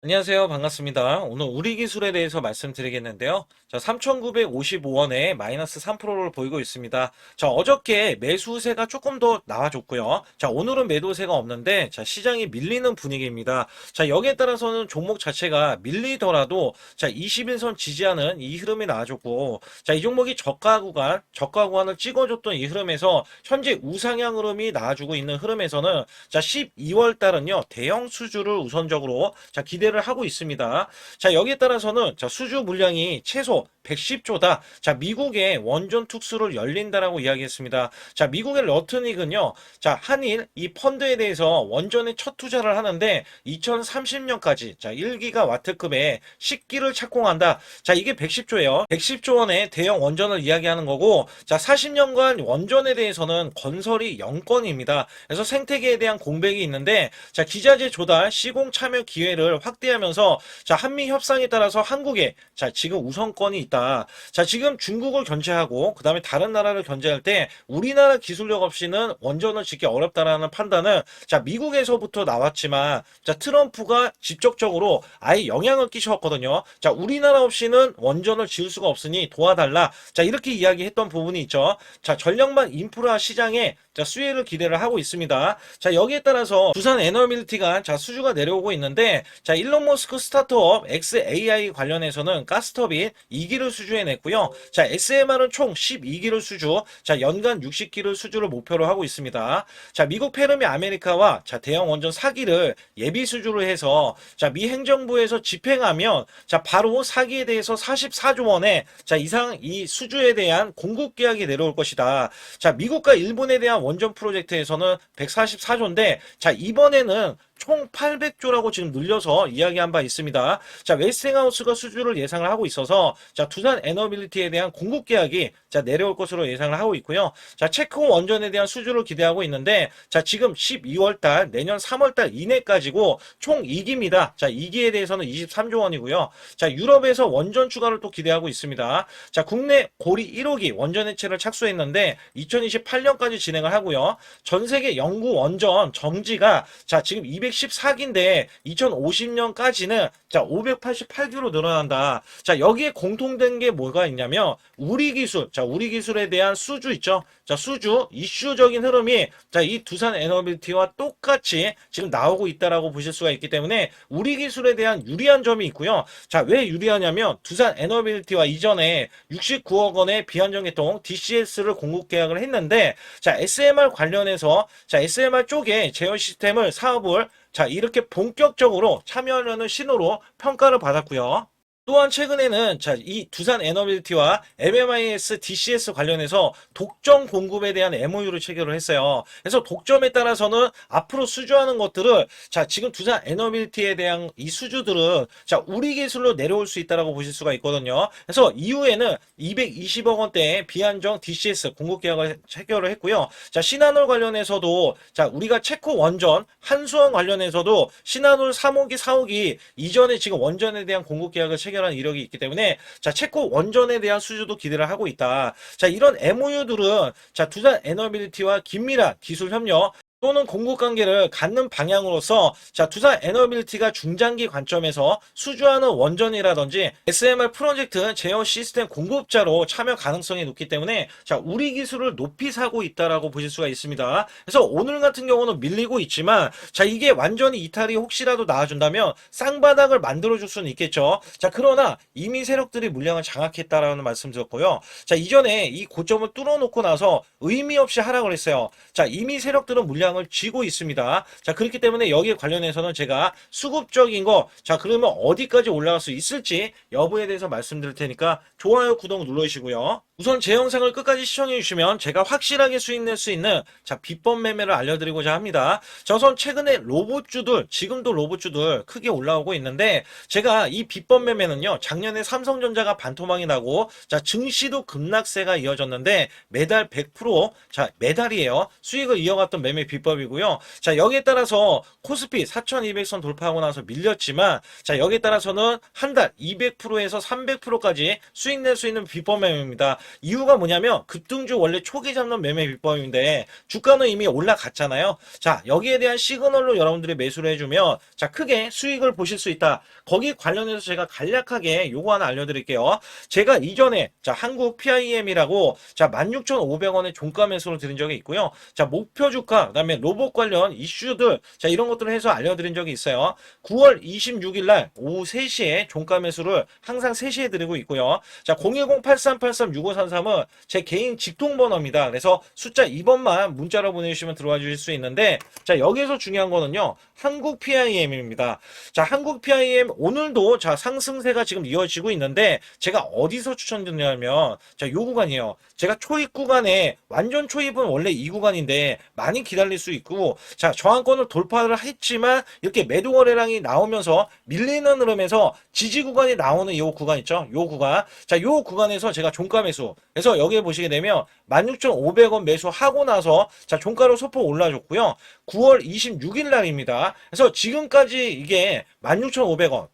안녕하세요. 반갑습니다. 오늘 우리 기술에 대해서 말씀드리겠는데요. 자, 3,955원에 마이너스 3%를 보이고 있습니다. 자, 어저께 매수세가 조금 더 나와줬고요. 자, 오늘은 매도세가 없는데, 자, 시장이 밀리는 분위기입니다. 자, 여기에 따라서는 종목 자체가 밀리더라도, 자, 21선 지지하는 이 흐름이 나와줬고, 자, 이 종목이 저가 구간을 찍어줬던 이 흐름에서 현재 우상향 흐름이 나와주고 있는 흐름에서는, 자, 12월 달은요, 대형 수주를 우선적으로, 자, 기대를 하고 있습니다. 자, 여기에 따라서는 자, 수주 물량이 최소 110조다. 자, 미국의 원전 특수를 열린다라고 이야기했습니다. 자, 미국의 러트닉은요. 자, 한일 이 펀드에 대해서 원전에 첫 투자를 하는데 2030년까지 자, 1기가와트급의 10기를 착공한다. 자, 이게 110조예요. 110조 원의 대형 원전을 이야기하는 거고, 자, 40년간 원전에 대해서는 건설이 0건입니다. 그래서 생태계에 대한 공백이 있는데, 자, 기자재 조달, 시공 참여 기회를 확대하면서 자, 한미 협상에 따라서 한국에 자, 지금 우선권이 있다. 자, 지금 중국을 견제하고 그다음에 다른 나라를 견제할 때 우리나라 기술력 없이는 원전을 짓기 어렵다라는 판단은 자, 미국에서부터 나왔지만 자, 트럼프가 직접적으로 아예 영향을 끼쳤거든요. 자, 우리나라 없이는 원전을 지을 수가 없으니 도와달라. 자, 이렇게 이야기했던 부분이 있죠. 자, 전력만 인프라 시장에 자, 수혜를 기대를 하고 있습니다. 자, 여기에 따라서 두산 에너빌리티가 자, 수주가 내려오고 있는데, 자, 일론 머스크 스타트업 XAI 관련해서는 가스터빈 2기를 수주해냈고요. 자, SMR은 총 12기를 수주, 자, 연간 60기를 수주를 목표로 하고 있습니다. 자, 미국 페르미 아메리카와 자, 대형 원전 4기를 예비 수주를 해서 자, 미 행정부에서 집행하면 자, 바로 4기에 대해서 44조 원의 자, 이상 이 수주에 대한 공급 계약이 내려올 것이다. 자, 미국과 일본에 대한 원전 프로젝트에서는 144조인데 자, 이번에는 총 800조라고 지금 늘려서 이야기한 바 있습니다. 자, 웨스팅하우스가 수주를 예상을 하고 있어서 자, 두산 에너빌리티에 대한 공급 계약이 자, 내려올 것으로 예상을 하고 있고요. 자, 체코 원전에 대한 수주를 기대하고 있는데 자, 지금 12월 달 내년 3월 달 이내까지고 총 2기입니다. 자, 2기에 대해서는 23조 원이고요. 자, 유럽에서 원전 추가를 또 기대하고 있습니다. 자, 국내 고리 1호기 원전 해체를 착수했는데 2028년까지 진행을 하고요. 전 세계 영구 원전 정지가 자, 지금 214기인데 2050년까지는 자, 588기로 늘어난다. 자, 여기에 공통된 게 뭐가 있냐면 우리 기술, 자, 우리 기술에 대한 수주 있죠. 자, 수주 이슈적인 흐름이 자, 이 두산 에너빌티와 똑같이 지금 나오고 있다라고 보실 수가 있기 때문에 우리 기술에 대한 유리한 점이 있고요. 자, 왜 유리하냐면 두산 에너빌티와 이전에 69억 원의 비안정개통 DCS를 공급 계약을 했는데 자, SMR 관련해서 자, SMR 쪽에 제어 시스템을 사업을 자, 이렇게 본격적으로 참여하려는 신호로 평가를 받았고요. 또한 최근에는 자, 이 두산 에너빌리티와 MMIS DCS 관련해서 독점 공급에 대한 MOU를 체결을 했어요. 그래서 독점에 따라서는 앞으로 수주하는 것들을 자, 지금 두산 에너빌리티에 대한 이 수주들은 자, 우리 기술로 내려올 수 있다라고 보실 수가 있거든요. 그래서 이후에는 220억 원대의 비안정 DCS 공급 계약을 체결을 했고요. 자, 신한울 관련해서도 자, 우리가 체코 원전 한수원 관련해서도 신한울 3호기, 4호기 이전에 지금 원전에 대한 공급 계약을 체결한 이력이 있기 때문에 자, 체코 원전에 대한 수주도 기대를 하고 있다. 자, 이런 MOU들은 자, 두산 에너빌리티와 긴밀한 기술 협력 또는 공급 관계를 갖는 방향으로서 자, 두산 에너빌리티가 중장기 관점에서 수주하는 원전이라든지 SMR 프로젝트 제어 시스템 공급자로 참여 가능성이 높기 때문에 자, 우리 기술을 높이 사고 있다라고 보실 수가 있습니다. 그래서 오늘 같은 경우는 밀리고 있지만 자, 이게 완전히 이탈이 혹시라도 나와준다면 쌍바닥을 만들어줄 수는 있겠죠. 자, 그러나 이미 세력들이 물량을 장악했다라는 말씀 드렸고요. 자, 이전에 이 고점을 뚫어놓고 나서 의미 없이 하락을 했어요. 자, 이미 세력들은 물량을 쥐고 있습니다. 자, 그렇기 때문에 여기에 관련해서는 제가 수급적인 거, 자, 그러면 어디까지 올라갈 수 있을지 여부에 대해서 말씀드릴 테니까 좋아요, 구독 눌러주시고요. 우선 제 영상을 끝까지 시청해 주시면 제가 확실하게 수익 낼 수 있는 자, 비법 매매를 알려드리고자 합니다. 자, 우선 최근에 로봇주들, 지금도 로봇주들 크게 올라오고 있는데 제가 이 비법 매매는요, 작년에 삼성전자가 반토막이 나고 자, 증시도 급락세가 이어졌는데 매달 100% 자, 매달이에요. 수익을 이어갔던 매매 비법이고요. 자, 여기에 따라서 코스피 4200선 돌파하고 나서 밀렸지만 자, 여기에 따라서는 한 달 200%에서 300%까지 수익 낼 수 있는 비법 매매입니다. 이유가 뭐냐면 급등주 원래 초기 잡는 매매 비법인데 주가는 이미 올라갔잖아요. 자, 여기에 대한 시그널로 여러분들이 매수를 해주면 자, 크게 수익을 보실 수 있다. 거기 관련해서 제가 간략하게 요거 하나 알려드릴게요. 제가 이전에 자, 한국 PIM이라고 자, 16,500원에 종가 매수를 드린 적이 있고요. 자, 목표 주가, 그다음에 로봇 관련 이슈들 자, 이런 것들을 해서 알려드린 적이 있어요. 9월 26일 날 오후 3시에 종가 매수를 항상 3시에 드리고 있고요. 자, 010-8383-6533은 제 개인 직통번호입니다. 그래서 숫자 2번만 문자로 보내주시면 들어와 주실 수 있는데 자, 여기에서 중요한 거는요. 한국 PIM입니다. 자, 한국 PIM 오늘도 자, 상승세가 지금 이어지고 있는데 제가 어디서 추천드리냐면 자, 요 구간이에요. 제가 초입 구간에 완전 초입은 원래 이 구간인데 많이 기다릴 수 있고 자, 저항권을 돌파를 했지만 이렇게 매도 거래량이 나오면서 밀리는 흐름에서 지지 구간이 나오는 이 구간 있죠? 요 구간. 자, 요 구간에서 제가 종가 매수. 그래서 여기에 보시게 되면 16,500원 매수하고 나서 자, 종가로 소폭 올라줬고요. 9월 26일 날입니다. 그래서 지금까지 이게 16,500원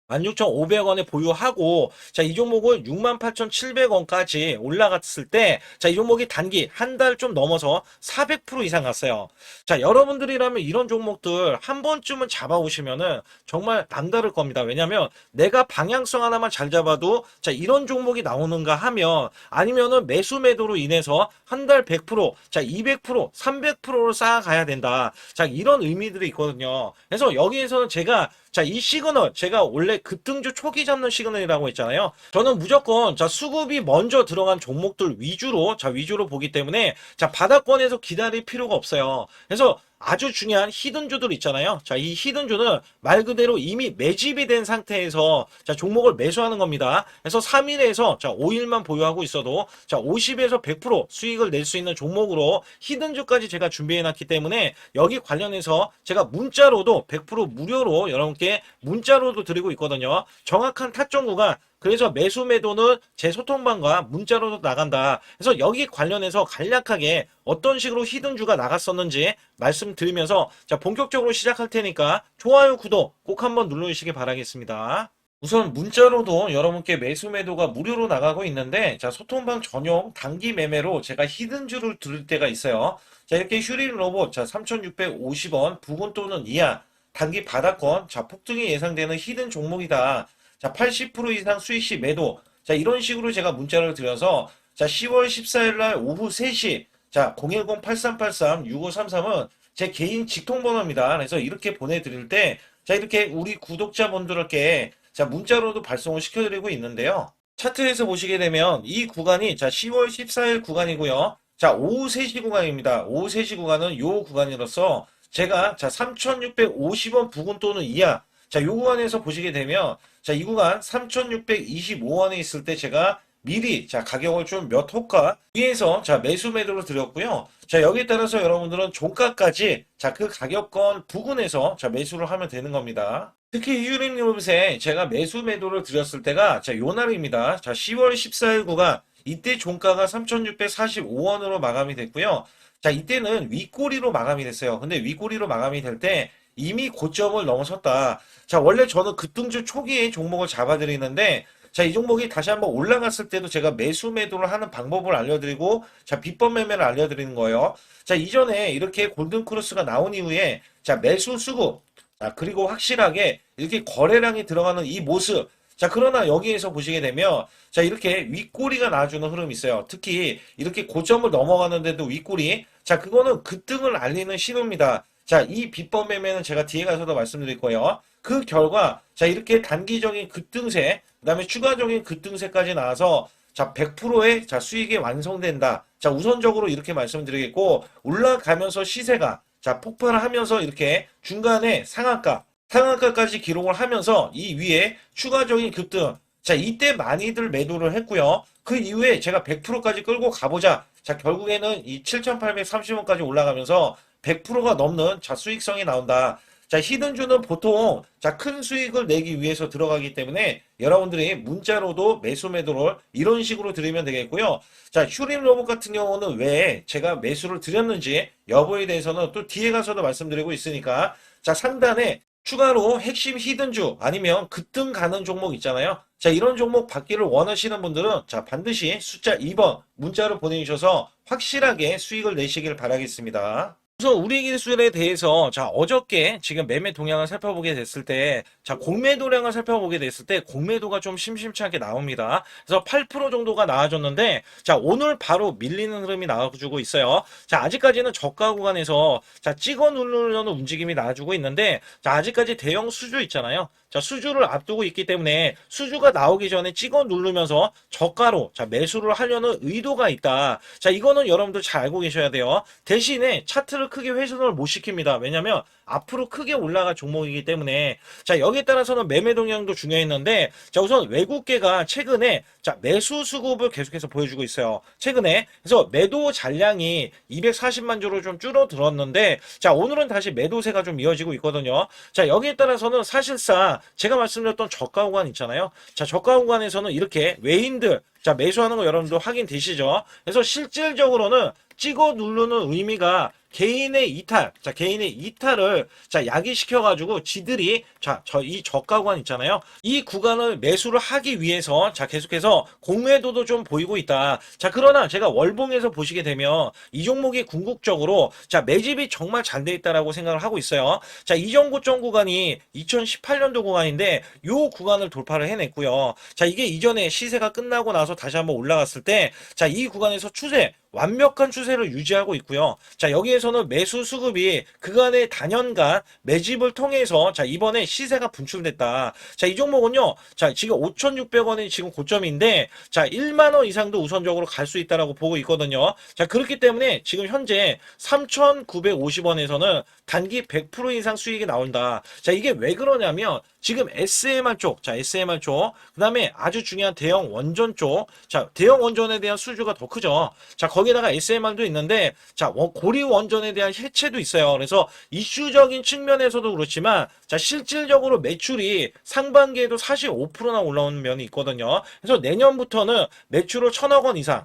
16,500원에 보유하고 자, 이 종목을 68,700원까지 올라갔을 때 자, 이 종목이 단기 한 달 좀 넘어서 400% 이상 갔어요. 자, 여러분들이라면 이런 종목들 한 번쯤은 잡아오시면은 정말 남다를 겁니다. 왜냐면 내가 방향성 하나만 잘 잡아도 자, 이런 종목이 나오는가 하면 아니면은 매수 매도로 인해서 한 달 100%, 자, 200%, 300%를 쌓아가야 된다. 자, 이런 의미들이 있거든요. 그래서 여기에서는 제가 자, 이 시그널 제가 원래 급등주 초기 잡는 시그널이라고 했잖아요. 저는 무조건 자, 수급이 먼저 들어간 종목들 위주로 보기 때문에 자, 바닥권에서 기다릴 필요가 없어요. 그래서 아주 중요한 히든주들 있잖아요. 자, 이 히든주는 말 그대로 이미 매집이 된 상태에서 자, 종목을 매수하는 겁니다. 그래서 3일에서 자, 5일만 보유하고 있어도 자, 50에서 100% 수익을 낼 수 있는 종목으로 히든주까지 제가 준비해 놨기 때문에 여기 관련해서 제가 문자로도 100% 무료로 여러분께 문자로도 드리고 있거든요. 정확한 타점 구간 그래서 매수 매도는 제 소통방과 문자로도 나간다. 그래서 여기 관련해서 간략하게 어떤 식으로 히든주가 나갔었는지 말씀드리면서 자, 본격적으로 시작할 테니까 좋아요, 구독 꼭 한번 눌러주시기 바라겠습니다. 우선 문자로도 여러분께 매수 매도가 무료로 나가고 있는데 자, 소통방 전용 단기 매매로 제가 히든주를 드릴 때가 있어요. 자, 이렇게 휴린 로봇 자, 3,650원 부근 또는 이하 단기 바닥권 자, 폭등이 예상되는 히든 종목이다. 자, 80% 이상 수익 시 매도. 자, 이런 식으로 제가 문자를 드려서 자, 10월 14일 날 오후 3시 자, 010-8383-6533은 제 개인 직통번호입니다. 그래서 이렇게 보내드릴 때 자, 이렇게 우리 구독자분들께 자, 문자로도 발송을 시켜드리고 있는데요. 차트에서 보시게 되면 이 구간이 자, 10월 14일 구간이고요. 자, 오후 3시 구간입니다. 오후 3시 구간은 요 구간이라서 제가 자, 3,650원 부근 또는 이하 자, 요 구간에서 보시게 되면 자, 이 구간 3,625원에 있을 때 제가 미리 자, 가격을 좀 몇 호가 위에서 자, 매수 매도를 드렸고요. 자, 여기에 따라서 여러분들은 종가까지 자, 그 가격권 부근에서 자, 매수를 하면 되는 겁니다. 특히 휴림 로봇에 제가 매수 매도를 드렸을 때가 자, 요 날입니다. 자, 10월 14일 구간 이때 종가가 3,645원으로 마감이 됐고요. 자, 이때는 윗꼬리로 마감이 됐어요. 근데 윗꼬리로 마감이 될 때 이미 고점을 넘어섰다. 자, 원래 저는 급등주 초기에 종목을 잡아드리는데 자, 이 종목이 다시 한번 올라갔을 때도 제가 매수 매도를 하는 방법을 알려드리고 자, 비법 매매를 알려드리는 거예요. 자, 이전에 이렇게 골든크로스가 나온 이후에 자, 매수 수급 자, 그리고 확실하게 이렇게 거래량이 들어가는 이 모습 자, 그러나 여기에서 보시게 되면 자, 이렇게 윗꼬리가 나와주는 흐름이 있어요. 특히 이렇게 고점을 넘어가는데도 윗꼬리 자, 그거는 급등을 알리는 신호입니다. 자, 이 비법 매매는 제가 뒤에 가서도 말씀드릴 거예요. 그 결과 자, 이렇게 단기적인 급등세 그다음에 추가적인 급등세까지 나와서 자, 100%의 자, 수익이 완성된다. 자, 우선적으로 이렇게 말씀드리겠고 올라가면서 시세가 자, 폭발을 하면서 이렇게 중간에 상한가까지 기록을 하면서 이 위에 추가적인 급등 자, 이때 많이들 매도를 했고요. 그 이후에 제가 100%까지 끌고 가보자. 자, 결국에는 이 7,830원까지 올라가면서 100%가 넘는 자, 수익성이 나온다. 자, 히든주는 보통 자, 큰 수익을 내기 위해서 들어가기 때문에 여러분들이 문자로도 매수 매도를 이런 식으로 드리면 되겠고요. 자, 휴림 로봇 같은 경우는 왜 제가 매수를 드렸는지 여부에 대해서는 또 뒤에 가서도 말씀드리고 있으니까 자, 상단에 추가로 핵심 히든주 아니면 급등 가는 종목 있잖아요. 자, 이런 종목 받기를 원하시는 분들은 자, 반드시 숫자 2번 문자로 보내주셔서 확실하게 수익을 내시길 바라겠습니다. 우선 우리 기술에 대해서 자, 어저께 지금 매매 동향을 살펴보게 됐을 때 자, 공매도량을 살펴보게 됐을 때 공매도가 좀 심심치 않게 나옵니다. 그래서 8% 정도가 나와줬는데 자, 오늘 바로 밀리는 흐름이 나와주고 있어요. 자, 아직까지는 저가 구간에서 자, 찍어 누르려는 움직임이 나와주고 있는데 자, 아직까지 대형 수주 있잖아요. 자, 수주를 앞두고 있기 때문에 수주가 나오기 전에 찍어 누르면서 저가로 자, 매수를 하려는 의도가 있다. 자, 이거는 여러분들 잘 알고 계셔야 돼요. 대신에 차트를 크게 훼손을 못 시킵니다. 왜냐면 앞으로 크게 올라갈 종목이기 때문에 자, 여기에 따라서는 매매 동향도 중요했는데 자, 우선 외국계가 최근에 자, 매수 수급을 계속해서 보여주고 있어요. 최근에 그래서 매도 잔량이 240만 주로 좀 줄어들었는데 자, 오늘은 다시 매도세가 좀 이어지고 있거든요. 자, 여기에 따라서는 사실상 제가 말씀드렸던 저가 구간 있잖아요. 자, 저가 구간에서는 이렇게 외인들 자, 매수하는 거 여러분도 확인되시죠? 그래서 실질적으로는 찍어 누르는 의미가 개인의 이탈, 자, 개인의 이탈을, 자, 야기시켜가지고 지들이, 자, 이 저가 구간 있잖아요. 이 구간을 매수를 하기 위해서, 자, 계속해서 공매도도 좀 보이고 있다. 자, 그러나 제가 월봉에서 보시게 되면 이 종목이 궁극적으로, 자, 매집이 정말 잘 돼 있다라고 생각을 하고 있어요. 자, 이 정고점 구간이 2018년도 구간인데, 요 구간을 돌파를 해냈고요. 자, 이게 이전에 시세가 끝나고 나서 다시 한번 올라갔을 때, 자, 이 구간에서 추세, 완벽한 추세를 유지하고 있고요. 자, 여기에서는 매수 수급이 그간의 단연간 매집을 통해서 자, 이번에 시세가 분출됐다. 자, 이 종목은요. 자, 지금 5,600원이 지금 고점인데 자, 1만 원 이상도 우선적으로 갈 수 있다라고 보고 있거든요. 자, 그렇기 때문에 지금 현재 3,950원에서는 단기 100% 이상 수익이 나온다. 자, 이게 왜 그러냐면 지금 SMR 쪽, 자, SMR 쪽, 그 다음에 아주 중요한 대형 원전 쪽, 자, 대형 원전에 대한 수주가 더 크죠. 자, 거기다가 SMR도 있는데, 자, 고리 원전에 대한 해체도 있어요. 그래서 이슈적인 측면에서도 그렇지만, 자, 실질적으로 매출이 상반기에도 45%나 올라오는 면이 있거든요. 그래서 내년부터는 매출을 1,000억 원 이상,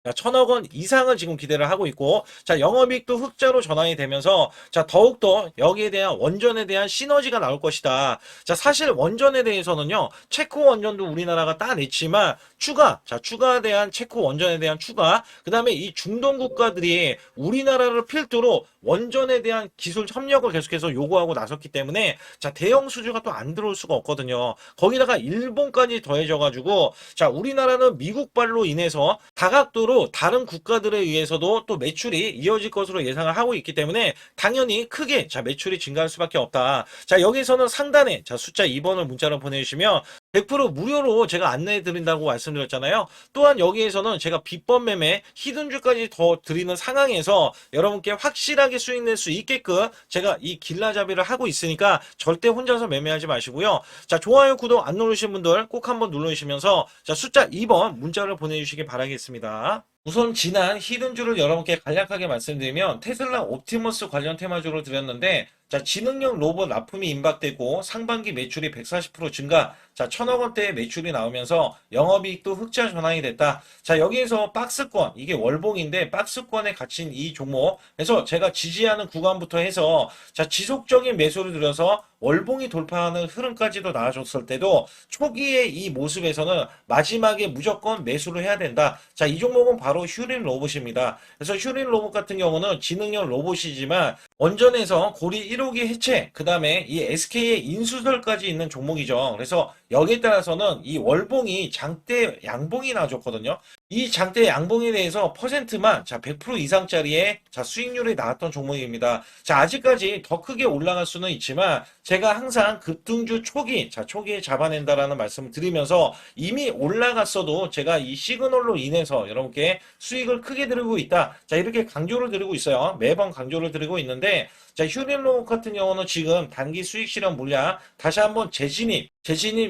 자, 1,000억 원 이상을 지금 기대를 하고 있고, 자, 영업이익도 흑자로 전환이 되면서, 자, 더욱더 여기에 대한 원전에 대한 시너지가 나올 것이다. 자, 사실 원전에 대해서는요, 체코 원전도 우리나라가 따냈지만, 추가에 대한 체코 원전에 대한 추가, 그 다음에 이 중동 국가들이 우리나라를 필두로 원전에 대한 기술 협력을 계속해서 요구하고 나섰기 때문에, 자, 대형 수주가 또 안 들어올 수가 없거든요. 거기다가 일본까지 더해져가지고, 자, 우리나라는 미국발로 인해서 다각도로 다른 국가들에 의해서도 또 매출이 이어질 것으로 예상을 하고 있기 때문에 당연히 크게 자, 매출이 증가할 수밖에 없다. 자, 여기서는 상단에 자, 숫자 2번을 문자로 보내주시면 100% 무료로 제가 안내해 드린다고 말씀드렸잖아요. 또한 여기에서는 제가 비법 매매, 히든주까지 더 드리는 상황에서 여러분께 확실하게 수익 낼 수 있게끔 제가 이 길라잡이를 하고 있으니까 절대 혼자서 매매하지 마시고요. 자, 좋아요, 구독 안 누르신 분들 꼭 한번 눌러주시면서 자, 숫자 2번 문자를 보내주시기 바라겠습니다. 우선 지난 히든주를 여러분께 간략하게 말씀드리면 테슬라 옵티머스 관련 테마주로 드렸는데 자, 지능형 로봇 납품이 임박되고 상반기 매출이 140% 증가, 자, 1,000억 원대의 매출이 나오면서 영업이익도 흑자 전환이 됐다. 자, 여기에서 박스권, 이게 월봉인데 박스권에 갇힌 이 종목, 그래서 제가 지지하는 구간부터 해서 자, 지속적인 매수를 들여서 월봉이 돌파하는 흐름까지도 나와줬을 때도 초기의 이 모습에서는 마지막에 무조건 매수를 해야 된다. 자, 이 종목은 바로 휴린 로봇입니다. 그래서 휴린 로봇 같은 경우는 지능형 로봇이지만 원전에서 고리 1호기 해체, 그 다음에 이 SK의 인수설까지 있는 종목이죠. 그래서 여기에 따라서는 이 월봉이 장대 양봉이 나와줬거든요. 이 장대 양봉에 대해서 퍼센트만 자, 100% 이상짜리의 자, 수익률이 나왔던 종목입니다. 자, 아직까지 더 크게 올라갈 수는 있지만 제가 항상 급등주 초기, 자, 초기에 잡아낸다라는 말씀을 드리면서 이미 올라갔어도 제가 이 시그널로 인해서 여러분께 수익을 크게 드리고 있다. 자, 이렇게 강조를 드리고 있어요. 매번 강조를 드리고 있는데 자, 휴린로봇 같은 경우는 지금 단기 수익 실현 물량 다시 한번 재진입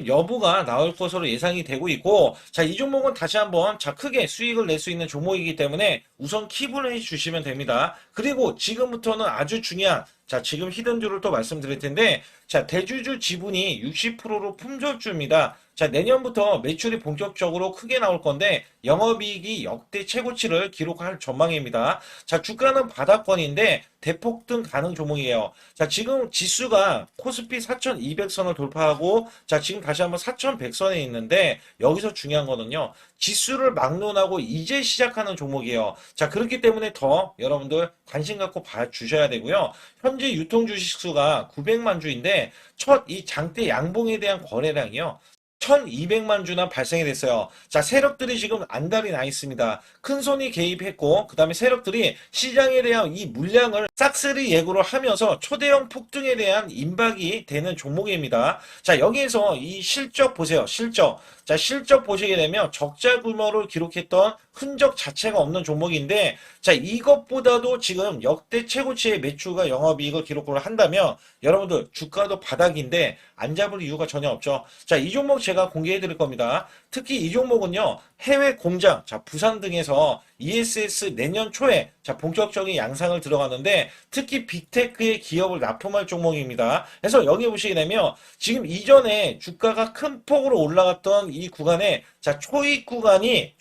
여부가 나올 것으로 예상이 되고 있고 자, 이 종목은 다시 한번 자, 크게 수익을 낼 수 있는 종목이기 때문에 우선 킵을 해 주시면 됩니다. 그리고 지금부터는 아주 중요한 자, 지금 히든주를 또 말씀드릴 텐데, 자, 대주주 지분이 60%로 품절주입니다. 자, 내년부터 매출이 본격적으로 크게 나올 건데, 영업이익이 역대 최고치를 기록할 전망입니다. 자, 주가는 바닥권인데, 대폭등 가능 종목이에요. 자, 지금 지수가 코스피 4200선을 돌파하고, 자, 지금 다시 한번 4100선에 있는데, 여기서 중요한 거는요, 지수를 막론하고 이제 시작하는 종목이에요. 자, 그렇기 때문에 더 여러분들 관심 갖고 봐주셔야 되고요. 현재 유통 주식수가 900만 주인데 첫 이 장대 양봉에 대한 거래량이요. 1200만 주나 발생이 됐어요. 자, 세력들이 지금 안달이 나 있습니다. 큰손이 개입했고, 그 다음에 세력들이 시장에 대한 이 물량을 싹쓸이 예고를 하면서 초대형 폭등에 대한 임박이 되는 종목입니다. 자, 여기에서 이 실적 보세요. 실적. 자, 실적 보시게 되면 적자 규모를 기록했던 흔적 자체가 없는 종목인데, 자, 이것보다도 지금 역대 최고치의 매출과 영업이익을 기록을 한다면, 여러분들 주가도 바닥인데 안 잡을 이유가 전혀 없죠. 자, 이 종목 제가 공개해 드릴 겁니다. 특히 이 종목은요, 해외 공장, 자, 부산 등에서 ESS 내년 초에 자, 본격적인 양상을 들어가는데 특히 빅테크의 기업을 납품할 종목입니다. 그래서 여기 보시게 되면 지금 이전에 주가가 큰 폭으로 올라갔던 이 구간에 자, 초입 구간이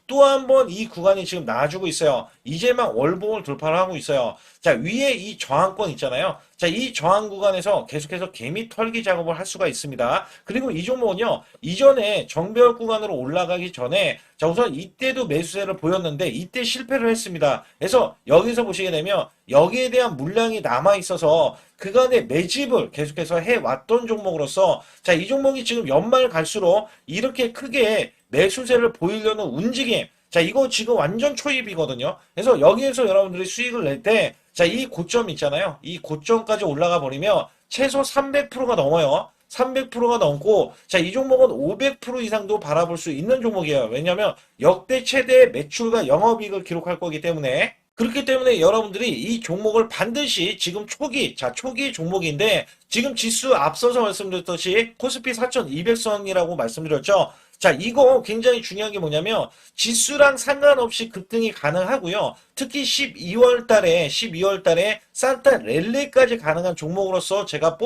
또 한 번 이 구간이 지금 나와주고 있어요. 이제 막 월봉을 돌파를 하고 있어요. 자, 위에 이 저항권 있잖아요. 자, 이 저항 구간에서 계속해서 개미 털기 작업을 할 수가 있습니다. 그리고 이 종목은요, 이전에 정배열 구간으로 올라가기 전에, 자, 우선 이때도 매수세를 보였는데, 이때 실패를 했습니다. 그래서 여기서 보시게 되면, 여기에 대한 물량이 남아있어서, 그간의 매집을 계속해서 해왔던 종목으로서, 자, 이 종목이 지금 연말 갈수록 이렇게 크게 매수세를 보이려는 움직임, 자, 이거 지금 완전 초입이거든요. 그래서 여기에서 여러분들이 수익을 낼 때, 자, 이 고점 있잖아요. 이 고점까지 올라가 버리면 최소 300%가 넘어요. 300%가 넘고, 자, 이 종목은 500% 이상도 바라볼 수 있는 종목이에요. 왜냐면 역대 최대 매출과 영업이익을 기록할 거기 때문에. 그렇기 때문에 여러분들이 이 종목을 반드시 지금 초기, 자, 초기 종목인데, 지금 지수 앞서서 말씀드렸듯이 코스피 4200선이라고 말씀드렸죠. 자, 이거 굉장히 중요한 게 뭐냐면 지수랑 상관없이 급등이 가능하고요. 특히 12월 달에 산타 랠리까지 가능한 종목으로서 제가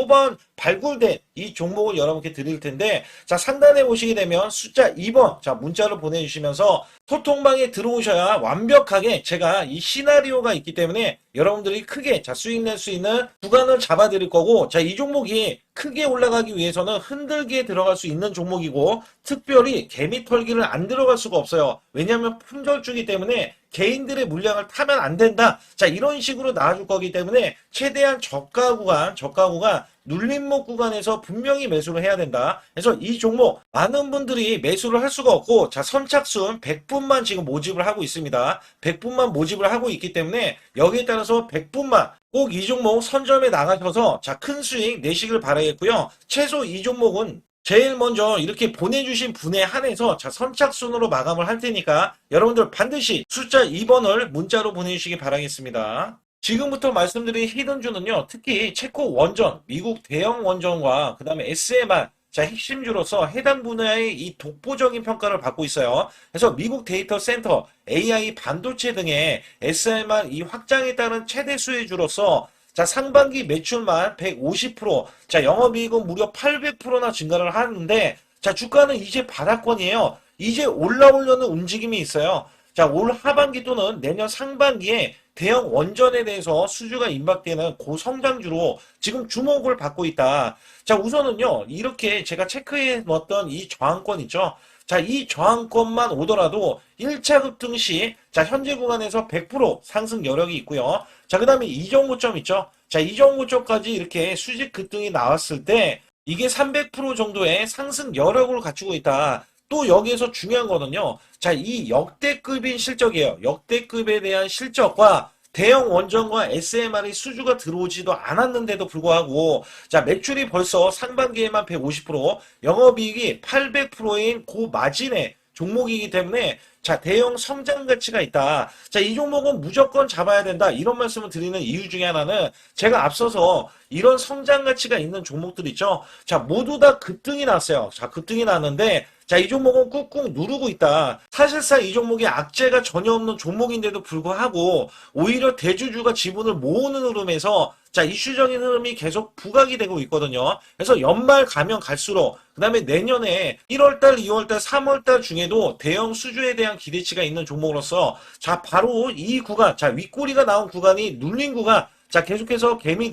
발굴된 이 종목을 여러분께 드릴 텐데, 자, 상단에 보시게 되면 숫자 2번, 자, 문자를 보내주시면서 소통방에 들어오셔야 완벽하게 제가 이 시나리오가 있기 때문에 여러분들이 크게, 자, 수익 낼 수 있는 구간을 잡아 드릴 거고, 자, 이 종목이 크게 올라가기 위해서는 흔들기에 들어갈 수 있는 종목이고, 특별히 개미 털기를 안 들어갈 수가 없어요. 왜냐하면 품절주기 때문에 개인들의 물량을 타면 안 된다. 자, 이런 식으로 나와줄 거기 때문에 최대한 저가 구간 눌림목 구간에서 분명히 매수를 해야 된다. 그래서 이 종목 많은 분들이 매수를 할 수가 없고, 자, 선착순 100분만 지금 모집을 하고 있습니다. 100분만 모집을 하고 있기 때문에 여기에 따라서 100분만 꼭 이 종목 선점에 나가셔서 자, 큰 수익 내시길 바라겠고요. 최소 이 종목은 제일 먼저 이렇게 보내주신 분에 한해서 자, 선착순으로 마감을 할 테니까 여러분들 반드시 숫자 2번을 문자로 보내주시기 바라겠습니다. 지금부터 말씀드린 히든주는요, 특히 체코 원전, 미국 대형 원전과 그 다음에 SMR, 자, 핵심주로서 해당 분야의 이 독보적인 평가를 받고 있어요. 그래서 미국 데이터 센터, AI 반도체 등의 SMR 이 확장에 따른 최대 수혜주로서 자, 상반기 매출만 150%, 자, 영업이익은 무려 800%나 증가를 하는데, 자, 주가는 이제 바닥권이에요. 이제 올라오려는 움직임이 있어요. 자, 올 하반기 또는 내년 상반기에 대형 원전에 대해서 수주가 임박되는 고성장주로 지금 주목을 받고 있다. 자, 우선은요, 이렇게 제가 체크해 놓았던 이 저항권 있죠. 자, 이 저항권만 오더라도 1차 급등 시, 자, 현재 구간에서 100% 상승 여력이 있고요. 자, 그 다음에 이정고점 있죠. 자, 이정고점까지 이렇게 수직 급등이 나왔을 때, 이게 300% 정도의 상승 여력을 갖추고 있다. 또 여기에서 중요한 거는요. 자, 이 역대급인 실적이에요. 역대급에 대한 실적과 대형 원전과 SMR의 수주가 들어오지도 않았는데도 불구하고, 자, 매출이 벌써 상반기에만 150%, 영업이익이 800%인 고마진의 종목이기 때문에, 자, 대형 성장 가치가 있다. 자, 이 종목은 무조건 잡아야 된다. 이런 말씀을 드리는 이유 중에 하나는 제가 앞서서 이런 성장 가치가 있는 종목들 있죠. 자, 모두 다 급등이 났어요. 자, 급등이 났는데 자, 이 종목은 꾹꾹 누르고 있다. 사실상 이 종목이 악재가 전혀 없는 종목인데도 불구하고 오히려 대주주가 지분을 모으는 흐름에서 자, 이슈적인 흐름이 계속 부각이 되고 있거든요. 그래서 연말 가면 갈수록 그 다음에 내년에 1월달, 2월달, 3월달 중에도 대형 수주에 대한 기대치가 있는 종목으로서 자, 바로 이 구간, 자, 윗꼬리가 나온 구간이 눌린 구간, 자, 계속해서 개미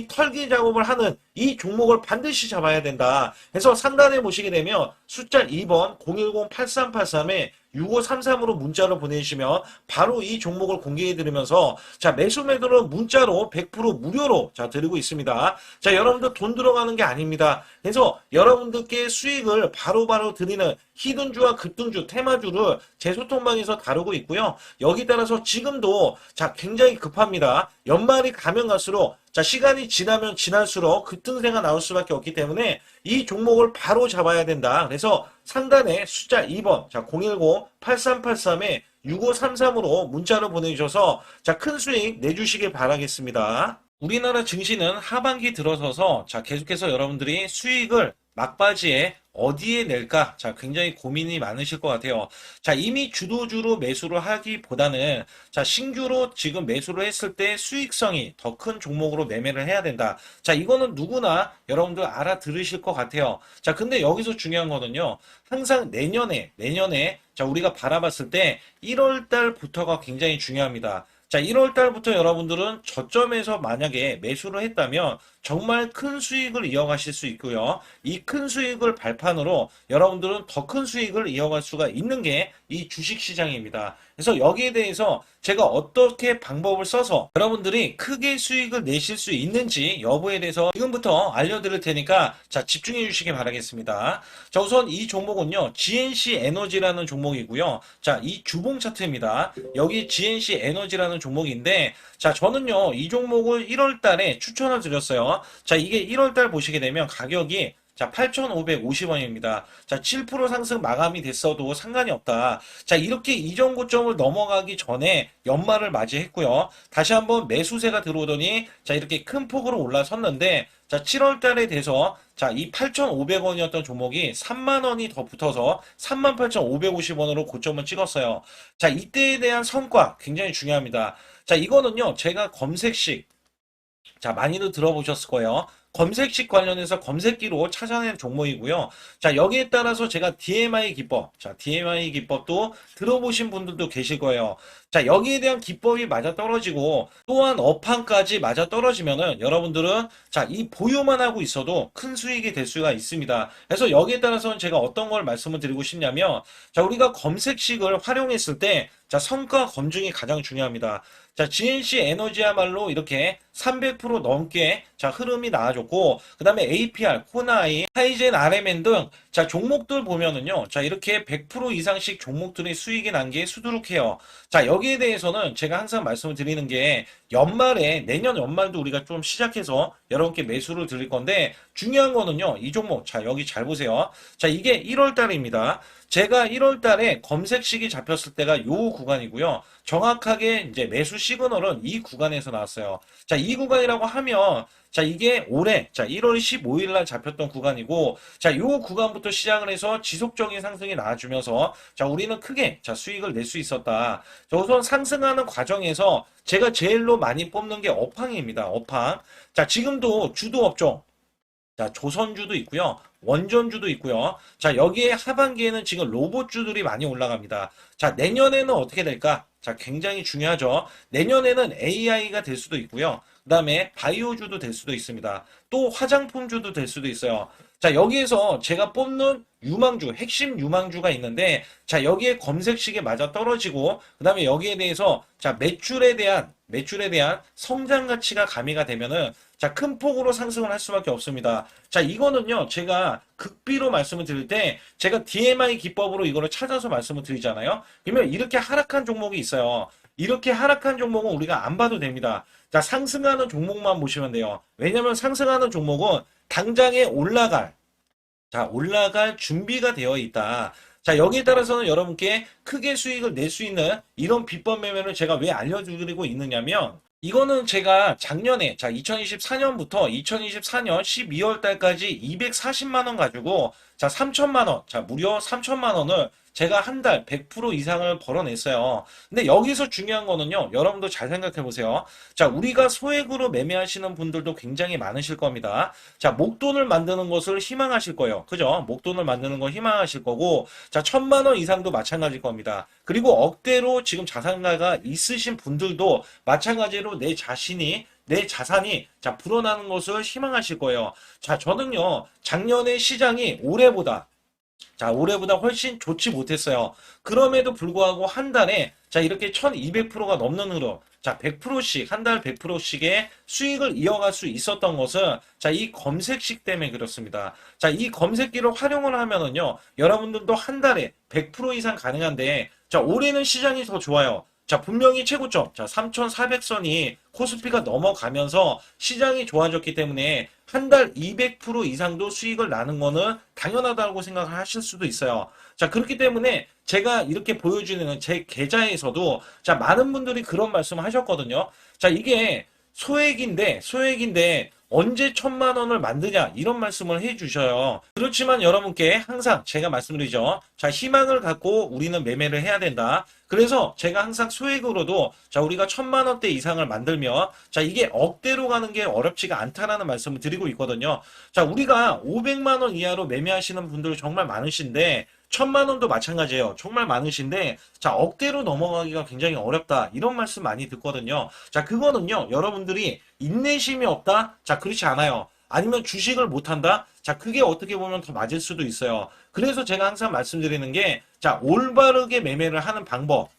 털기 작업을 하는 이 종목을 반드시 잡아야 된다. 그래서 상단에 보시게 되면 숫자 2번 010-8383에 6533으로 문자로 보내주시면 바로 이 종목을 공개해 드리면서 자, 매수 매도는 문자로 100% 무료로 자, 드리고 있습니다. 자, 여러분들 돈 들어가는 게 아닙니다. 그래서 여러분들께 수익을 바로바로 드리는 히든주와 급등주, 테마주를 제 소통방에서 다루고 있고요. 여기 따라서 지금도 자, 굉장히 급합니다. 연말이 가면 갈수록 자, 시간이 지나면 지날수록 급등세가 나올 수밖에 없기 때문에 이 종목을 바로 잡아야 된다. 그래서 상단에 숫자 2번, 자, 010-8383에 6533으로 문자로 보내주셔서 자, 큰 수익 내주시길 바라겠습니다. 우리나라 증시는 하반기 들어서서 자, 계속해서 여러분들이 수익을 막바지에 어디에 낼까? 자, 굉장히 고민이 많으실 것 같아요. 자, 이미 주도주로 매수를 하기보다는 자, 신규로 지금 매수를 했을 때 수익성이 더 큰 종목으로 매매를 해야 된다. 자, 이거는 누구나 여러분들 알아들으실 것 같아요. 자, 근데 여기서 중요한 거는요. 항상 내년에 자, 우리가 바라봤을 때 1월 달부터가 굉장히 중요합니다. 자, 1월 달부터 여러분들은 저점에서 만약에 매수를 했다면 정말 큰 수익을 이어가실 수 있고요. 이 큰 수익을 발판으로 여러분들은 더 큰 수익을 이어갈 수가 있는 게 이 주식시장입니다. 그래서 여기에 대해서 제가 어떻게 방법을 써서 여러분들이 크게 수익을 내실 수 있는지 여부에 대해서 지금부터 알려드릴 테니까 자, 집중해 주시기 바라겠습니다. 자, 우선 이 종목은요, GNC 에너지라는 종목이고요. 자, 이 주봉 차트입니다. 여기 GNC 에너지라는 종목인데 자, 저는요, 이 종목을 1월 달에 추천을 드렸어요. 자, 이게 1월 달 보시게 되면 가격이 자, 8,550원입니다. 자, 7% 상승 마감이 됐어도 상관이 없다. 자, 이렇게 이전 고점을 넘어가기 전에 연말을 맞이했고요. 다시 한번 매수세가 들어오더니 자, 이렇게 큰 폭으로 올라섰는데 자, 7월 달에 돼서 자, 이 8,500원이었던 종목이 3만 원이 더 붙어서 38,550원으로 고점을 찍었어요. 자, 이때에 대한 성과 굉장히 중요합니다. 자, 이거는요, 제가 검색식 자, 많이들 들어보셨을 거예요. 검색식 관련해서 검색기로 찾아낸 종목이고요. 자, 여기에 따라서 제가 DMI 기법, 자, DMI 기법도 들어보신 분들도 계실 거예요. 자, 여기에 대한 기법이 맞아 떨어지고 또한 업황까지 맞아 떨어지면은 여러분들은 자, 이 보유만 하고 있어도 큰 수익이 될 수가 있습니다. 그래서 여기에 따라서는 제가 어떤 걸 말씀을 드리고 싶냐면 자, 우리가 검색식을 활용했을 때 자, 성과 검증이 가장 중요합니다. 자, GNC 에너지야말로 이렇게 300% 넘게 자, 흐름이 나와줬고, 그 다음에 APR, 코나이, 하이젠, RMN 등 자, 종목들 보면은요. 자, 이렇게 100% 이상씩 종목들의 수익이 난 게 수두룩해요. 자, 여기에 대해서는 제가 항상 말씀을 드리는 게 연말에, 내년 연말도 우리가 좀 시작해서 여러분께 매수를 드릴 건데 중요한 거는요. 이 종목, 자, 여기 잘 보세요. 자, 이게 1월 달입니다. 제가 1월 달에 검색식이 잡혔을 때가 요 구간이고요. 정확하게 이제 매수 시그널은 이 구간에서 나왔어요. 자, 이 구간이라고 하면 자, 이게 올해 자, 1월 15일 날 잡혔던 구간이고 자, 요 구간부터 시작을 해서 지속적인 상승이 나와주면서 자, 우리는 크게 자, 수익을 낼 수 있었다. 자, 우선 상승하는 과정에서 제가 제일로 많이 뽑는 게 업황입니다. 업황. 자, 지금도 주도 업종 자, 조선주도 있고요. 원전주도 있고요. 자, 여기에 하반기에는 지금 로봇주들이 많이 올라갑니다. 자, 내년에는 어떻게 될까? 자, 굉장히 중요하죠. 내년에는 AI가 될 수도 있고요. 그 다음에 바이오주도 될 수도 있습니다. 또 화장품주도 될 수도 있어요. 자, 여기에서 제가 뽑는 유망주, 핵심 유망주가 있는데, 자, 여기에 검색식에 맞아 떨어지고, 그 다음에 여기에 대해서, 자, 매출에 대한 성장 가치가 가미가 되면은, 자, 큰 폭으로 상승을 할 수밖에 없습니다. 자, 이거는요, 제가 극비로 말씀을 드릴 때, 제가 DMI 기법으로 이거를 찾아서 말씀을 드리잖아요. 그러면 이렇게 하락한 종목이 있어요. 이렇게 하락한 종목은 우리가 안 봐도 됩니다. 자, 상승하는 종목만 보시면 돼요. 왜냐면 상승하는 종목은 당장에 올라갈 준비가 되어 있다. 자, 여기에 따라서는 여러분께 크게 수익을 낼 수 있는 이런 비법 매매를 제가 왜 알려드리고 있느냐면, 이거는 제가 작년에, 자, 2024년부터 2024년 12월 달까지 240만 원 가지고, 자, 3천만 원, 자, 무려 3천만 원을 제가 한 달 100% 이상을 벌어냈어요. 근데 여기서 중요한 거는요, 여러분도 잘 생각해 보세요. 자, 우리가 소액으로 매매하시는 분들도 굉장히 많으실 겁니다. 자, 목돈을 만드는 것을 희망하실 거예요. 그죠? 목돈을 만드는 걸 희망하실 거고, 자, 1,000만 원 이상도 마찬가지일 겁니다. 그리고 억대로 지금 자산가가 있으신 분들도 마찬가지로 내 자산이 자 불어나는 것을 희망하실 거예요. 자, 저는요 작년에 시장이 올해보다 훨씬 좋지 못했어요. 그럼에도 불구하고 한 달에 자 이렇게 1200%가 넘는 흐름, 자 100%씩 한 달 100%씩의 수익을 이어갈 수 있었던 것은 자 이 검색식 때문에 그렇습니다. 자 이 검색기를 활용을 하면은요 여러분들도 한 달에 100% 이상 가능한데, 자 올해는 시장이 더 좋아요. 자, 분명히 최고점, 자, 3,400선이 코스피가 넘어가면서 시장이 좋아졌기 때문에 한 달 200% 이상도 수익을 나는 거는 당연하다고 생각을 하실 수도 있어요. 자, 그렇기 때문에 제가 이렇게 보여주는 제 계좌에서도 자, 많은 분들이 그런 말씀을 하셨거든요. 자, 이게 소액인데 언제 1,000만 원을 만드냐 이런 말씀을 해주셔요. 그렇지만 여러분께 항상 제가 말씀드리죠. 자, 희망을 갖고 우리는 매매를 해야 된다. 그래서 제가 항상 소액으로도 자 우리가 1,000만 원대 이상을 만들면 자 이게 억대로 가는 게 어렵지가 않다라는 말씀을 드리고 있거든요. 자, 우리가 500만 원 이하로 매매하시는 분들 정말 많으신데 1,000만 원도 마찬가지예요. 정말 많으신데 자 억대로 넘어가기가 굉장히 어렵다 이런 말씀 많이 듣거든요. 자, 그거는요 여러분들이 인내심이 없다? 자, 그렇지 않아요. 아니면 주식을 못한다? 자, 그게 어떻게 보면 더 맞을 수도 있어요. 그래서 제가 항상 말씀드리는 게 자 올바르게 매매를 하는 방법,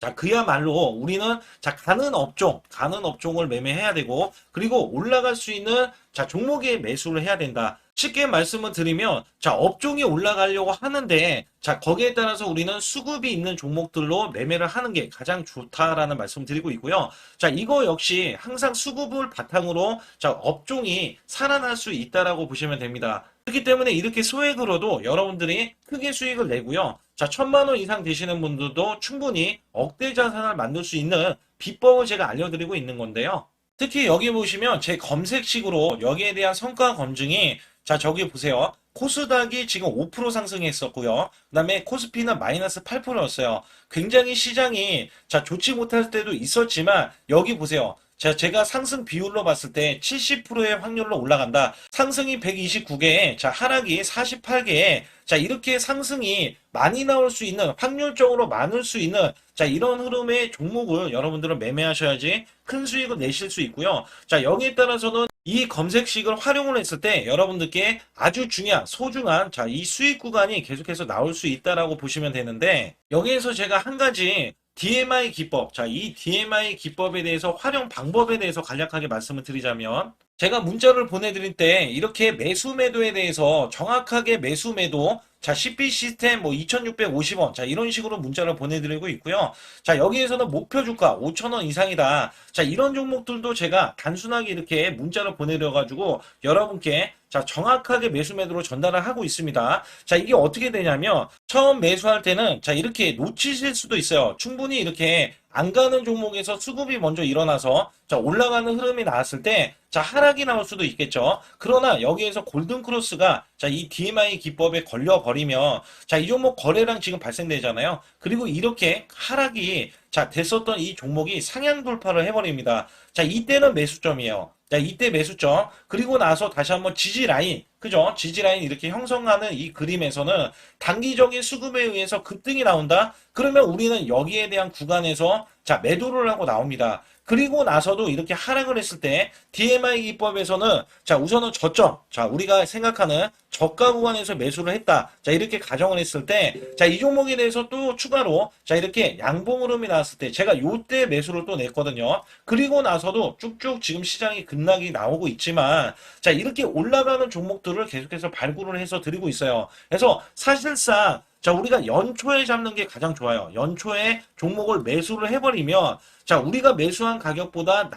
자, 그야말로 우리는 자, 가는 업종을 매매해야 되고, 그리고 올라갈 수 있는 자, 종목에 매수를 해야 된다. 쉽게 말씀을 드리면, 자, 업종이 올라가려고 하는데, 자, 거기에 따라서 우리는 수급이 있는 종목들로 매매를 하는 게 가장 좋다라는 말씀을 드리고 있고요. 자, 이거 역시 항상 수급을 바탕으로 자, 업종이 살아날 수 있다라고 보시면 됩니다. 그렇기 때문에 이렇게 소액으로도 여러분들이 크게 수익을 내고요. 자, 1,000만 원 이상 되시는 분들도 충분히 억대 자산을 만들 수 있는 비법을 제가 알려드리고 있는 건데요. 특히 여기 보시면 제 검색식으로 여기에 대한 성과 검증이 자, 저기 보세요. 코스닥이 지금 5% 상승했었고요. 그 다음에 코스피는 마이너스 8%였어요. 굉장히 시장이 자, 좋지 못할 때도 있었지만 여기 보세요. 자, 제가 상승 비율로 봤을 때 70%의 확률로 올라간다. 상승이 129개에, 자, 하락이 48개에, 자, 이렇게 상승이 많이 나올 수 있는, 확률적으로 많을 수 있는, 자, 이런 흐름의 종목을 여러분들은 매매하셔야지 큰 수익을 내실 수 있고요. 자, 여기에 따라서는 이 검색식을 활용을 했을 때 여러분들께 아주 중요한, 소중한, 자, 이 수익 구간이 계속해서 나올 수 있다라고 보시면 되는데, 여기에서 제가 한 가지 DMI 기법, 자, 이 DMI 기법에 대해서 활용 방법에 대해서 간략하게 말씀을 드리자면, 제가 문자를 보내드릴 때 이렇게 매수 매도에 대해서 정확하게 매수 매도, 자, CP 시스템 뭐 2,650원, 자, 이런 식으로 문자를 보내드리고 있고요. 자, 여기에서는 목표 주가 5,000원 이상이다. 자, 이런 종목들도 제가 단순하게 이렇게 문자를 보내드려가지고 여러분께 자, 정확하게 매수 매도로 전달을 하고 있습니다. 자, 이게 어떻게 되냐면 처음 매수할 때는 자, 이렇게 놓치실 수도 있어요. 충분히 이렇게 안 가는 종목에서 수급이 먼저 일어나서 자, 올라가는 흐름이 나왔을 때 자, 하락이 나올 수도 있겠죠. 그러나 여기에서 골든 크로스가 자, 이 DMI 기법에 걸려 버리면 자, 이 종목 거래량 지금 발생되잖아요. 그리고 이렇게 하락이 자, 됐었던 이 종목이 상향 돌파를 해버립니다. 자, 이때는 매수점이에요. 자, 이때 매수점. 그리고 나서 다시 한번 지지 라인. 그죠? 지지 라인 이렇게 형성하는 이 그림에서는 단기적인 수급에 의해서 급등이 나온다? 그러면 우리는 여기에 대한 구간에서 자, 매도를 하고 나옵니다. 그리고 나서도 이렇게 하락을 했을 때 DMI 기법에서는 자, 우선은 저점. 자, 우리가 생각하는 저가 구간에서 매수를 했다. 자, 이렇게 가정을 했을 때 자, 이 종목에 대해서 또 추가로 자, 이렇게 양봉 흐름이 나왔을 때 제가 요때 매수를 또 냈거든요. 그리고 나서도 쭉쭉 지금 시장이 급락이 나오고 있지만 자, 이렇게 올라가는 종목들을 계속해서 발굴을 해서 드리고 있어요. 그래서 사실상 자, 우리가 연초에 잡는 게 가장 좋아요. 연초에 종목을 매수를 해버리면 자, 우리가 매수한 가격보다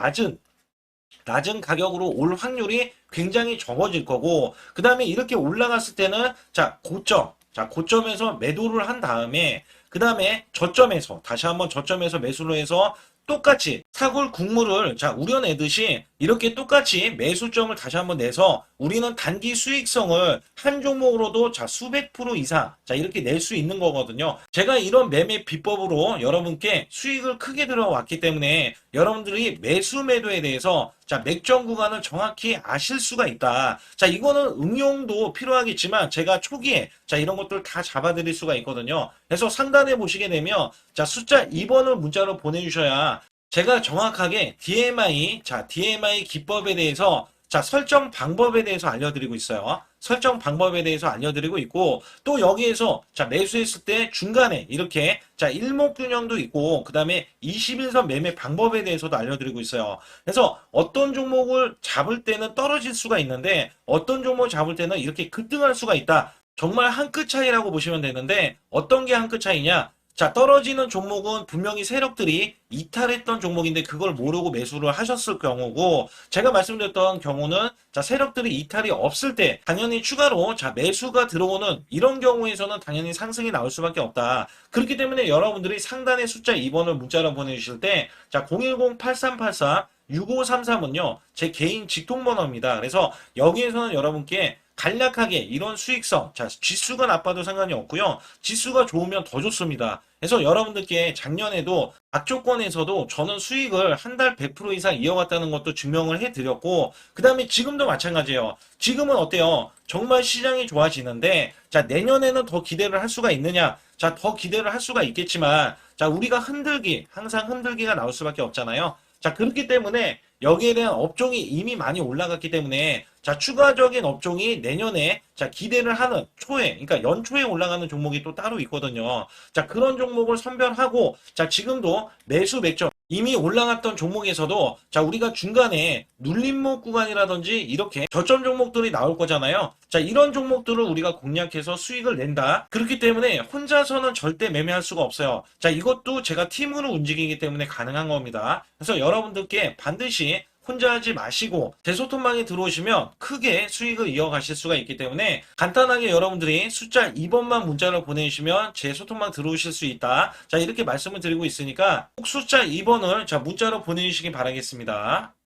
낮은 가격으로 올 확률이 굉장히 적어질 거고, 그 다음에 이렇게 올라갔을 때는 자, 고점. 자, 고점에서 매도를 한 다음에 그 다음에 저점에서 다시 한번 저점에서 매수를 해서 똑같이 사골 국물을 자 우려내듯이 이렇게 똑같이 매수점을 다시 한번 내서 우리는 단기 수익성을 한 종목으로도 자 수백 프로 이상 자 이렇게 낼 수 있는 거거든요. 제가 이런 매매 비법으로 여러분께 수익을 크게 들어왔기 때문에 여러분들이 매수 매도에 대해서 자 맥점 구간을 정확히 아실 수가 있다. 자 이거는 응용도 필요하겠지만 제가 초기에 자 이런 것들 다 잡아드릴 수가 있거든요. 그래서 상단에 보시게 되면 자 숫자 2번을 문자로 보내주셔야 제가 정확하게 DMI 자 DMI 기법에 대해서 자 설정 방법에 대해서 알려드리고 있어요. 설정 방법에 대해서 알려드리고 있고 또 여기에서 자 매수했을 때 중간에 이렇게 자 일목균형도 있고 그 다음에 21선 매매 방법에 대해서도 알려드리고 있어요. 그래서 어떤 종목을 잡을 때는 떨어질 수가 있는데 어떤 종목을 잡을 때는 이렇게 급등할 수가 있다. 정말 한 끗 차이라고 보시면 되는데 어떤 게 한 끗 차이냐? 자, 떨어지는 종목은 분명히 세력들이 이탈했던 종목인데 그걸 모르고 매수를 하셨을 경우고 제가 말씀드렸던 경우는 자, 세력들이 이탈이 없을 때 당연히 추가로 자, 매수가 들어오는 이런 경우에서는 당연히 상승이 나올 수밖에 없다. 그렇기 때문에 여러분들이 상단의 숫자 2번을 문자로 보내주실 때 자, 010-8384 6533은요, 제 개인 직통번호입니다. 그래서 여기에서는 여러분께 간략하게 이런 수익성, 자, 지수가 나빠도 상관이 없고요. 지수가 좋으면 더 좋습니다. 그래서 여러분들께 작년에도 악조건에서도 저는 수익을 한 달 100% 이상 이어갔다는 것도 증명을 해드렸고, 그 다음에 지금도 마찬가지예요. 지금은 어때요? 정말 시장이 좋아지는데, 자, 내년에는 더 기대를 할 수가 있느냐? 자, 더 기대를 할 수가 있겠지만, 자, 우리가 흔들기, 항상 흔들기가 나올 수밖에 없잖아요. 자, 그렇기 때문에 여기에 대한 업종이 이미 많이 올라갔기 때문에 자, 추가적인 업종이 내년에 자, 기대를 하는 초에, 그러니까 연초에 올라가는 종목이 또 따로 있거든요. 자, 그런 종목을 선별하고 자, 지금도 매수 맥점 이미 올라갔던 종목에서도 자, 우리가 중간에 눌림목 구간이라든지 이렇게 저점 종목들이 나올 거잖아요. 자, 이런 종목들을 우리가 공략해서 수익을 낸다. 그렇기 때문에 혼자서는 절대 매매할 수가 없어요. 자, 이것도 제가 팀으로 움직이기 때문에 가능한 겁니다. 그래서 여러분들께 반드시 혼자 하지 마시고 제 소통방에 들어오시면 크게 수익을 이어가실 수가 있기 때문에 간단하게 여러분들이 숫자 2번만 문자를 보내주시면 제 소통방 들어오실 수 있다. 자, 이렇게 말씀을 드리고 있으니까 꼭 숫자 2번을 자 문자로 보내주시기 바라겠습니다.